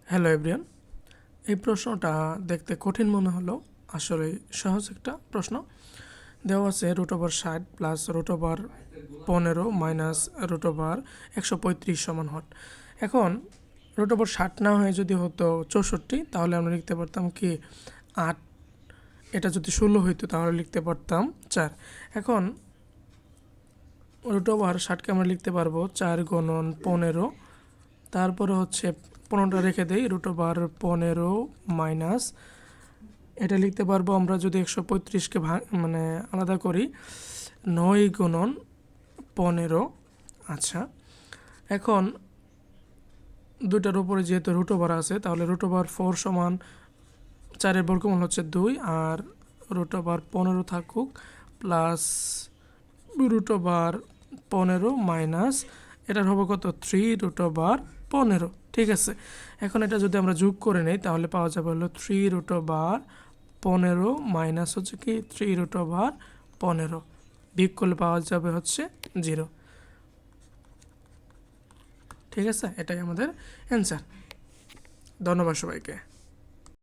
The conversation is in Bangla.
হ্যালো এভরিওয়ান, এই প্রশ্নটা দেখতে কঠিন মনে হলো, আসলে সহজ একটা প্রশ্ন। দেওয়া আছে √60 প্লাস √15 মাইনাস √135 সমান হট। এখন √60 না হয়ে যদি হতো 64, তাহলে আমরা লিখতে পারতাম কি 8। এটা যদি 16 হইতো তাহলে লিখতে পারতাম 4। এখন √60কে আমরা লিখতে পারবো 4 গুণন 15, তারপরে হচ্ছে 15টা রেখে দেই, √15 মাইনাস এটা লিখতে পারবো আমরা যদি 135কে মানে আলাদা করি 9 গুণন 15। আচ্ছা, এখন দুইটার উপরে যেহেতু √, আছে তাহলে √4 সমান 4-এর বর্গমূল হচ্ছে 2, আর √15 থাকুক প্লাস √15 মাইনাস এটার হবে কত 3√15। ঠিক আছে, এখন এটা যদি আমরা যোগ করে নেই তাহলে পাওয়া যাবে হলো 3√15 মাইনাস হচ্ছে কি 3√15, বিয়োগ করলে পাওয়া যাবে হচ্ছে 0। ঠিক আছে, এটাই আমাদের অ্যান্সার। ধন্যবাদ সবাইকে।